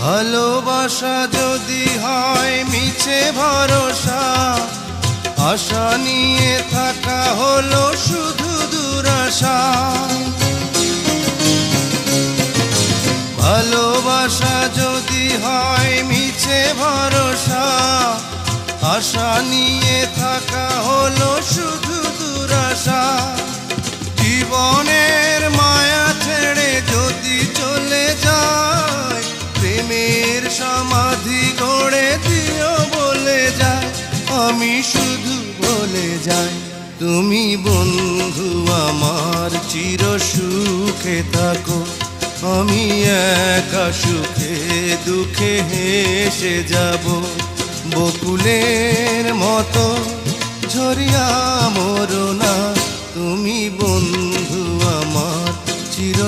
ভালোবাসা যদি হয় মিছে ভরসা, আশা নিয়ে থাকা হলো শুধু দুরাশা। ভালোবাসা যদি হয় মিছে ভরসা, আশা নিয়ে থাকা হলো শুধু দুরাশা। জীবনের মায়া ছেড়ে যদি চলে যায়, প্রেমের সমাধি গড়ে দিও বলে যায়। আমি শুধু বলে যাই, তুমি বন্ধু আমার চির সুখে থাকো। আমি একা সুখে দুঃখে হেসে যাব, বকুলের মতো ঝরিয়া মরো না। তুমি বন্ধু আমার চির